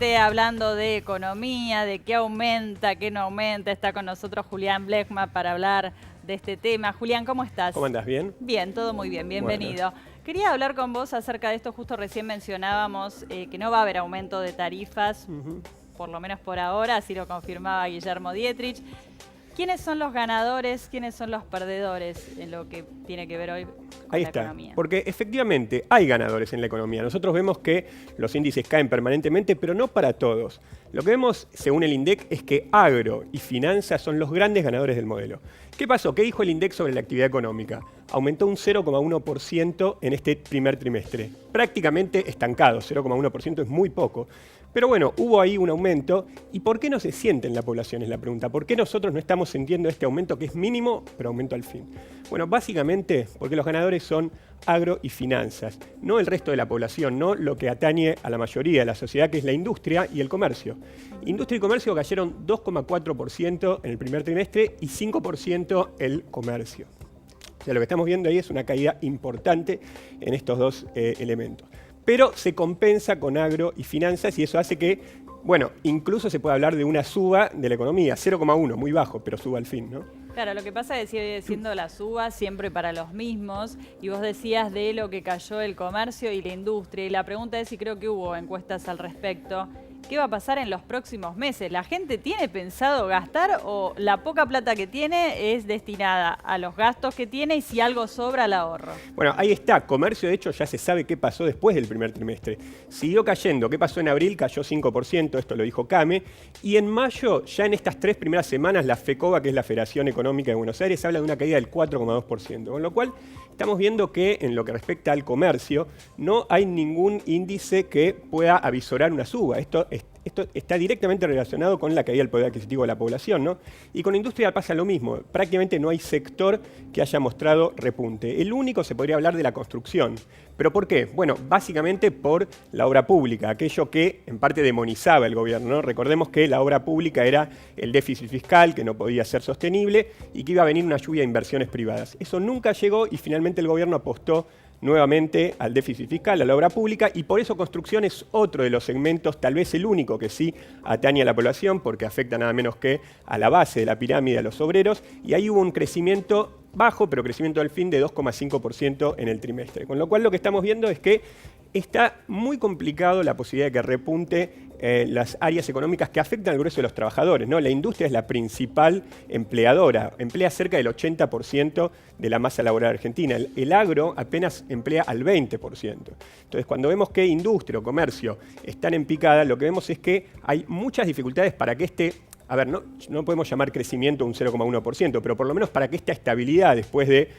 Hablando de economía, de qué aumenta, qué no aumenta. Está con nosotros Julián Blechman para hablar de este tema. Julián, ¿cómo estás? ¿Cómo andás? ¿Bien? Bien, todo muy bien, bienvenido. Bueno. Quería hablar con vos acerca de esto. Justo recién mencionábamos que no va a haber aumento de tarifas, por lo menos por ahora, así lo confirmaba Guillermo Dietrich. ¿Quiénes son los ganadores, quiénes son los perdedores en lo que tiene que ver hoy con Ahí la está, economía? porque efectivamente hay ganadores en la economía. Nosotros vemos que los índices caen permanentemente, pero no para todos. Lo que vemos, según el INDEC, es que agro y finanzas son los grandes ganadores del modelo. ¿Qué pasó? ¿Qué dijo el INDEC sobre la actividad económica? Aumentó un 0,1% en este primer trimestre. Prácticamente estancado, 0,1% es muy poco. Pero bueno, hubo ahí un aumento. ¿Y por qué no se siente en la población? Es la pregunta. ¿Por qué nosotros no estamos sintiendo este aumento que es mínimo, pero aumento al fin? Bueno, básicamente porque los ganadores son agro y finanzas, no el resto de la población, no lo que atañe a la mayoría de la sociedad, que es la industria y el comercio. Industria y comercio cayeron 2,4% en el primer trimestre y 5% el comercio. O sea, lo que estamos viendo ahí es una caída importante en estos dos elementos. Pero se compensa con agro y finanzas y eso hace que, bueno, incluso se puede hablar de una suba de la economía, 0,1, muy bajo, pero suba al fin, ¿no? Claro, lo que pasa es que sigue siendo la suba siempre para los mismos, y vos decías de lo que cayó el comercio y la industria, y la pregunta es, y creo que hubo encuestas al respecto, ¿qué va a pasar en los próximos meses? ¿La gente tiene pensado gastar o la poca plata que tiene es destinada a los gastos que tiene y si algo sobra al ahorro? Bueno, ahí está. Comercio, de hecho, ya se sabe qué pasó después del primer trimestre. Siguió cayendo. ¿Qué pasó en abril? Cayó 5%, esto lo dijo Came. Y en mayo, ya en estas 3 primeras semanas, la FECOBA, que es la Federación Económica de Buenos Aires, habla de una caída del 4,2%. Con lo cual, estamos viendo que en lo que respecta al comercio, no hay ningún índice que pueda avisorar una suba. Esto está directamente relacionado con la caída del poder adquisitivo de la población, ¿no? Y con la industria pasa lo mismo. Prácticamente no hay sector que haya mostrado repunte. El único se podría hablar de la construcción. ¿Pero por qué? Bueno, básicamente por la obra pública, aquello que en parte demonizaba el gobierno, ¿no? Recordemos que la obra pública era el déficit fiscal, que no podía ser sostenible, y que iba a venir una lluvia de inversiones privadas. Eso nunca llegó y finalmente el gobierno apostó nuevamente al déficit fiscal, a la obra pública, y por eso construcción es otro de los segmentos, tal vez el único que sí atañe a la población, porque afecta nada menos que a la base de la pirámide, a los obreros, y ahí hubo un crecimiento bajo, pero crecimiento al fin de 2,5% en el trimestre. Con lo cual lo que estamos viendo es que está muy complicado la posibilidad de que repunte las áreas económicas que afectan al grueso de los trabajadores, ¿no? La industria es la principal empleadora, emplea cerca del 80% de la masa laboral argentina. El agro apenas emplea al 20%. Entonces, cuando vemos que industria o comercio están en picada, lo que vemos es que hay muchas dificultades para que a ver, no podemos llamar crecimiento un 0,1%, pero por lo menos para que esta estabilidad después de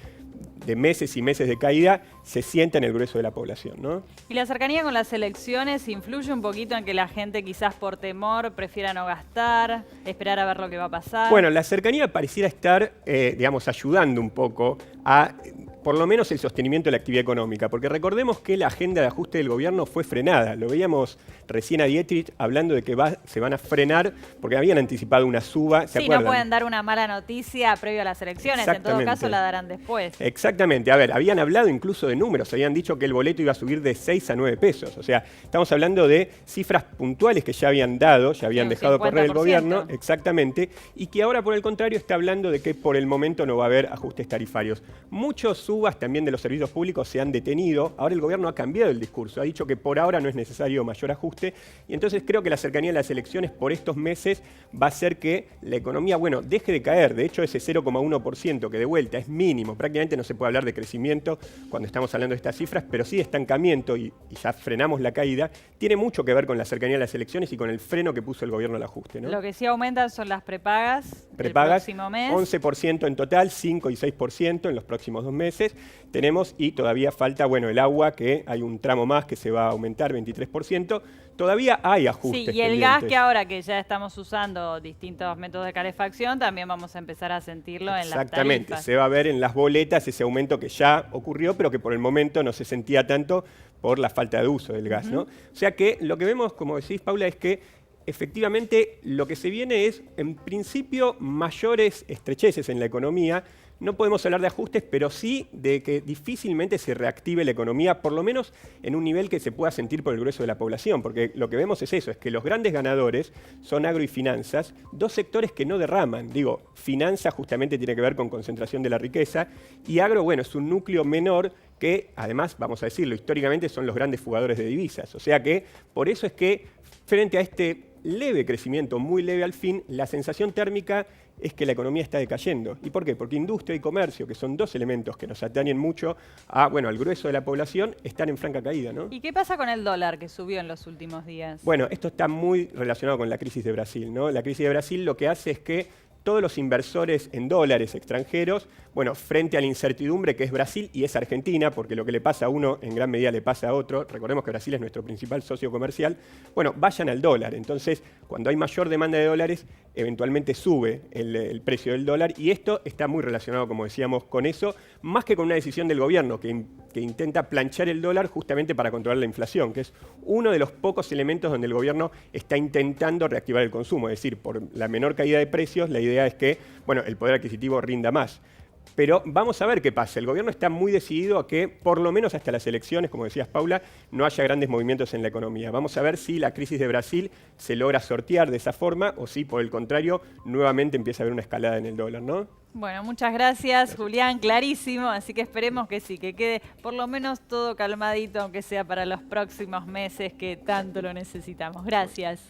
meses y meses de caída se sienta en el grueso de la población, ¿no? ¿Y la cercanía con las elecciones influye un poquito en que la gente quizás por temor prefiera no gastar, esperar a ver lo que va a pasar? Bueno, la cercanía pareciera estar, digamos, ayudando un poco a por lo menos el sostenimiento de la actividad económica, porque recordemos que la agenda de ajuste del gobierno fue frenada. Lo veíamos recién a Dietrich hablando de que se van a frenar porque habían anticipado una suba, ¿se acuerdan? No pueden dar una mala noticia previo a las elecciones, en todo caso la darán después. Exactamente, a ver, habían hablado incluso de números, habían dicho que el boleto iba a subir de 6 a 9 pesos, o sea, estamos hablando de cifras puntuales que ya habían dado, ya habían dejado correr el gobierno, exactamente, y que ahora por el contrario está hablando de que por el momento no va a haber ajustes tarifarios. Muchos subas también de los servicios públicos se han detenido, ahora el gobierno ha cambiado el discurso, ha dicho que por ahora no es necesario mayor ajuste, y entonces creo que la cercanía de las elecciones por estos meses va a hacer que la economía, bueno, deje de caer. De hecho, ese 0,1% que de vuelta es mínimo, prácticamente no se puede hablar de crecimiento cuando estamos hablando de estas cifras, pero sí de estancamiento y ya frenamos la caída, tiene mucho que ver con la cercanía de las elecciones y con el freno que puso el gobierno al ajuste, ¿no? Lo que sí aumentan son las prepagas del próximo mes. 11% en total, 5 y 6% en los próximos 2 meses. Tenemos y todavía falta, bueno, el agua, que hay un tramo más que se va a aumentar, 23%. Todavía hay ajustes. Sí, y el gas que ahora que ya estamos usando distintos métodos de calefacción, también vamos a empezar a sentirlo en las tarifas. Exactamente, se va a ver en las boletas ese aumento que ya ocurrió, pero que por el momento no se sentía tanto por la falta de uso del gas, ¿no? O sea que lo que vemos, como decís, Paula, es que efectivamente lo que se viene es, en principio, mayores estrecheces en la economía. No podemos hablar de ajustes, pero sí de que difícilmente se reactive la economía, por lo menos en un nivel que se pueda sentir por el grueso de la población, porque lo que vemos es eso, es que los grandes ganadores son agro y finanzas, dos sectores que no derraman. Digo, finanzas justamente tiene que ver con concentración de la riqueza, y agro, bueno, es un núcleo menor que, además, vamos a decirlo, históricamente son los grandes fugadores de divisas. O sea que, por eso es que, frente a este leve crecimiento, muy leve al fin, la sensación térmica es que la economía está decayendo. ¿Y por qué? Porque industria y comercio, que son dos elementos que nos atañen mucho al grueso de la población, están en franca caída, ¿no? ¿Y qué pasa con el dólar que subió en los últimos días? Bueno, esto está muy relacionado con la crisis de Brasil, ¿no? La crisis de Brasil lo que hace es que todos los inversores en dólares extranjeros, bueno, frente a la incertidumbre que es Brasil y es Argentina, porque lo que le pasa a uno en gran medida le pasa a otro, recordemos que Brasil es nuestro principal socio comercial, bueno, vayan al dólar. Entonces, cuando hay mayor demanda de dólares, eventualmente sube el precio del dólar, y esto está muy relacionado, como decíamos, con eso, más que con una decisión del gobierno que intenta planchar el dólar justamente para controlar la inflación, que es uno de los pocos elementos donde el gobierno está intentando reactivar el consumo. Es decir, por la menor caída de precios, la idea es que, bueno, el poder adquisitivo rinda más. Pero vamos a ver qué pasa. El gobierno está muy decidido a que, por lo menos hasta las elecciones, como decías, Paula, no haya grandes movimientos en la economía. Vamos a ver si la crisis de Brasil se logra sortear de esa forma o si, por el contrario, nuevamente empieza a haber una escalada en el dólar, ¿no? Bueno, muchas gracias, Julián, clarísimo, así que esperemos que sí, que quede por lo menos todo calmadito, aunque sea para los próximos meses que tanto lo necesitamos. Gracias.